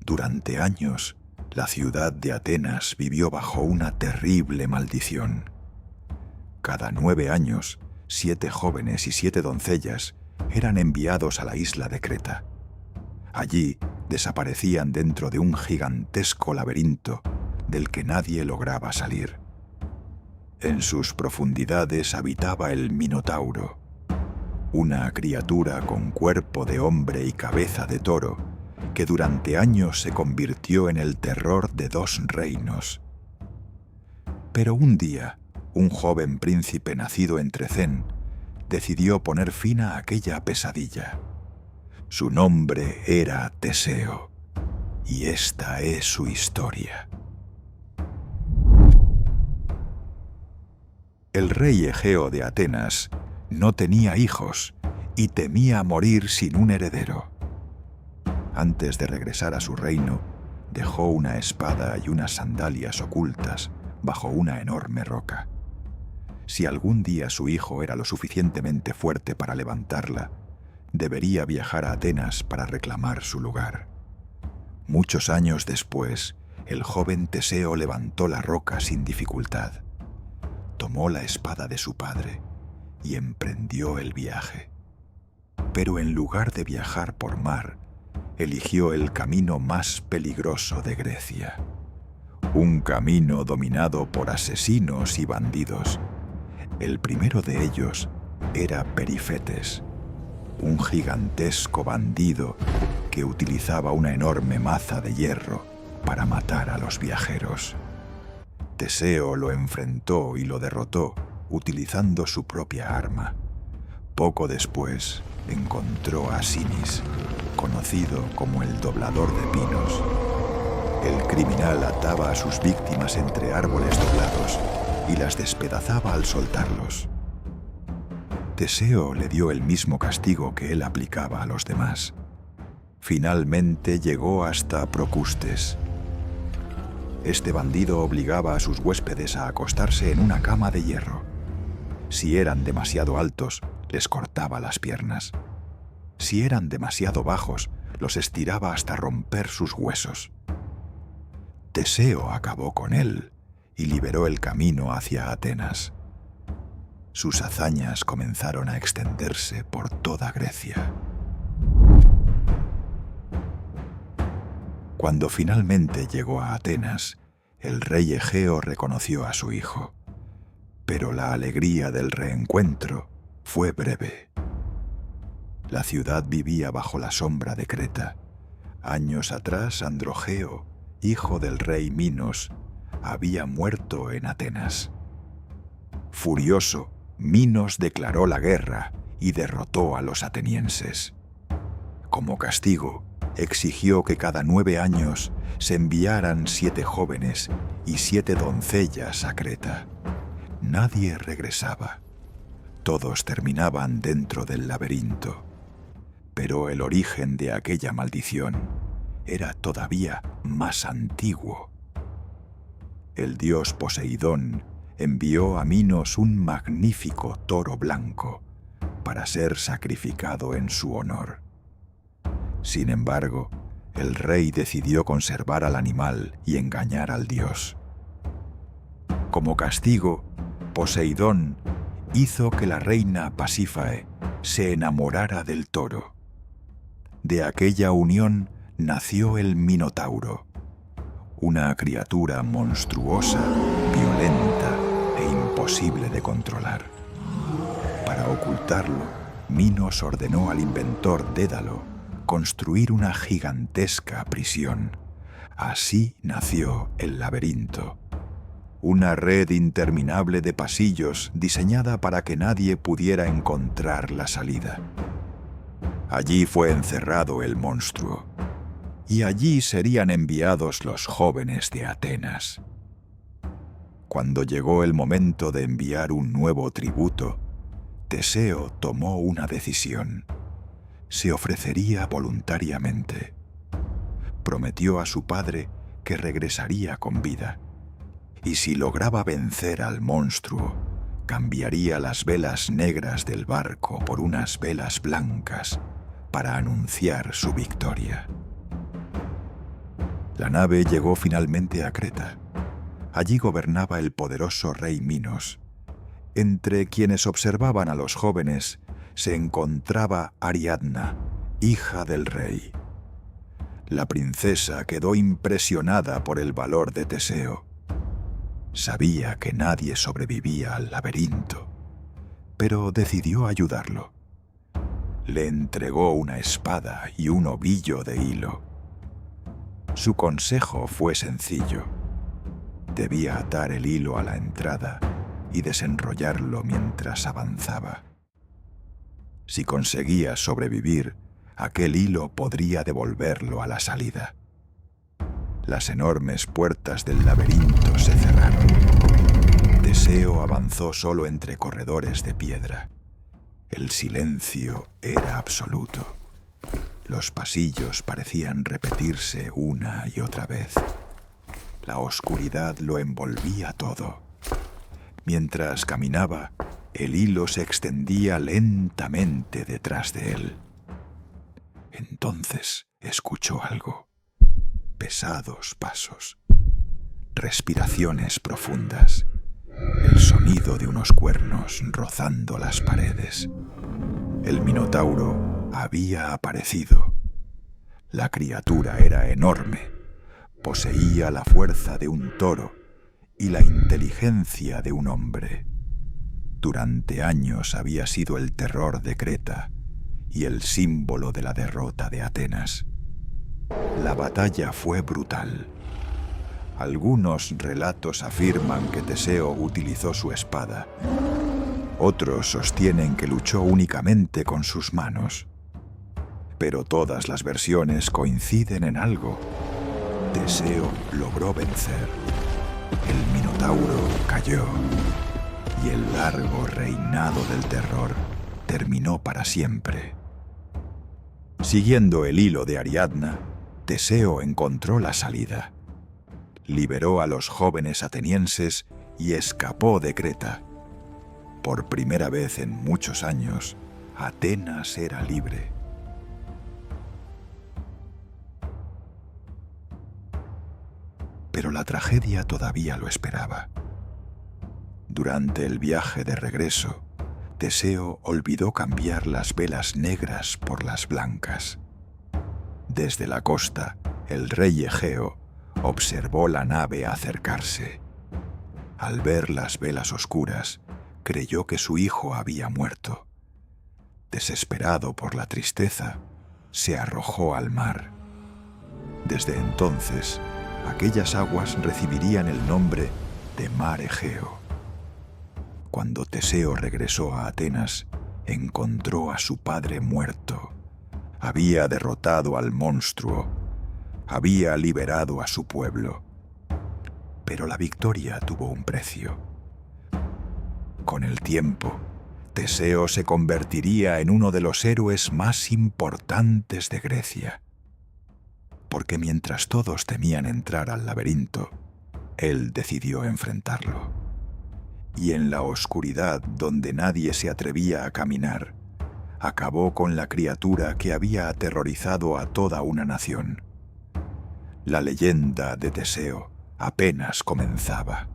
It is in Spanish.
Durante años, la ciudad de Atenas vivió bajo una terrible maldición. Cada 9 años, 7 jóvenes y 7 doncellas eran enviados a la isla de Creta. Allí desaparecían dentro de un gigantesco laberinto del que nadie lograba salir. En sus profundidades habitaba el Minotauro, una criatura con cuerpo de hombre y cabeza de toro, que durante años se convirtió en el terror de 2 reinos. Pero un día, un joven príncipe nacido en Trecén decidió poner fin a aquella pesadilla. Su nombre era Teseo, y esta es su historia. El rey Egeo de Atenas no tenía hijos y temía morir sin un heredero. Antes de regresar a su reino, dejó una espada y unas sandalias ocultas bajo una enorme roca. Si algún día su hijo era lo suficientemente fuerte para levantarla, debería viajar a Atenas para reclamar su lugar. Muchos años después, el joven Teseo levantó la roca sin dificultad. Tomó la espada de su padre y emprendió el viaje. Pero en lugar de viajar por mar, eligió el camino más peligroso de Grecia. Un camino dominado por asesinos y bandidos. El primero de ellos era Perifetes, un gigantesco bandido que utilizaba una enorme maza de hierro para matar a los viajeros. Teseo lo enfrentó y lo derrotó utilizando su propia arma. Poco después encontró a Sinis, conocido como el doblador de pinos. El criminal ataba a sus víctimas entre árboles doblados y las despedazaba al soltarlos. Teseo le dio el mismo castigo que él aplicaba a los demás. Finalmente llegó hasta Procustes. Este bandido obligaba a sus huéspedes a acostarse en una cama de hierro. Si eran demasiado altos, les cortaba las piernas. Si eran demasiado bajos, los estiraba hasta romper sus huesos. Teseo acabó con él y liberó el camino hacia Atenas. Sus hazañas comenzaron a extenderse por toda Grecia. Cuando finalmente llegó a Atenas, el rey Egeo reconoció a su hijo. Pero la alegría del reencuentro fue breve. La ciudad vivía bajo la sombra de Creta. Años atrás, Androgeo, hijo del rey Minos, había muerto en Atenas. Furioso, Minos declaró la guerra y derrotó a los atenienses. Como castigo, exigió que cada 9 años se enviaran 7 jóvenes y 7 doncellas a Creta. Nadie regresaba. Todos terminaban dentro del laberinto. Pero el origen de aquella maldición era todavía más antiguo. El dios Poseidón envió a Minos un magnífico toro blanco para ser sacrificado en su honor. Sin embargo, el rey decidió conservar al animal y engañar al dios. Como castigo, Poseidón hizo que la reina Pasífae se enamorara del toro. De aquella unión nació el Minotauro, una criatura monstruosa, violenta e imposible de controlar. Para ocultarlo, Minos ordenó al inventor Dédalo construir una gigantesca prisión. Así nació el laberinto, una red interminable de pasillos diseñada para que nadie pudiera encontrar la salida. Allí fue encerrado el monstruo, y allí serían enviados los jóvenes de Atenas. Cuando llegó el momento de enviar un nuevo tributo, Teseo tomó una decisión. Se ofrecería voluntariamente. Prometió a su padre que regresaría con vida, y si lograba vencer al monstruo, cambiaría las velas negras del barco por unas velas blancas para anunciar su victoria. La nave llegó finalmente a Creta. Allí gobernaba el poderoso rey Minos. Entre quienes observaban a los jóvenes se encontraba Ariadna, hija del rey. La princesa quedó impresionada por el valor de Teseo. Sabía que nadie sobrevivía al laberinto, pero decidió ayudarlo. Le entregó una espada y un ovillo de hilo. Su consejo fue sencillo. Debía atar el hilo a la entrada y desenrollarlo mientras avanzaba. Si conseguía sobrevivir, aquel hilo podría devolverlo a la salida. Las enormes puertas del laberinto se cerraron. Teseo avanzó solo entre corredores de piedra. El silencio era absoluto. Los pasillos parecían repetirse una y otra vez. La oscuridad lo envolvía todo. Mientras caminaba, el hilo se extendía lentamente detrás de él. Entonces escuchó algo. Pesados pasos. Respiraciones profundas. El sonido de unos cuernos rozando las paredes. El Minotauro había aparecido. La criatura era enorme. Poseía la fuerza de un toro y la inteligencia de un hombre. Durante años había sido el terror de Creta y el símbolo de la derrota de Atenas. La batalla fue brutal. Algunos relatos afirman que Teseo utilizó su espada. Otros sostienen que luchó únicamente con sus manos. Pero todas las versiones coinciden en algo. Teseo logró vencer. El Minotauro cayó. Y el largo reinado del terror terminó para siempre. Siguiendo el hilo de Ariadna, Teseo encontró la salida. Liberó a los jóvenes atenienses y escapó de Creta. Por primera vez en muchos años, Atenas era libre. Pero la tragedia todavía lo esperaba. Durante el viaje de regreso, Teseo olvidó cambiar las velas negras por las blancas. Desde la costa, el rey Egeo observó la nave acercarse. Al ver las velas oscuras, creyó que su hijo había muerto. Desesperado por la tristeza, se arrojó al mar. Desde entonces, aquellas aguas recibirían el nombre de Mar Egeo. Cuando Teseo regresó a Atenas, encontró a su padre muerto. Había derrotado al monstruo. Había liberado a su pueblo. Pero la victoria tuvo un precio. Con el tiempo, Teseo se convertiría en uno de los héroes más importantes de Grecia. Porque mientras todos temían entrar al laberinto, él decidió enfrentarlo. Y en la oscuridad donde nadie se atrevía a caminar, acabó con la criatura que había aterrorizado a toda una nación. La leyenda de Teseo apenas comenzaba.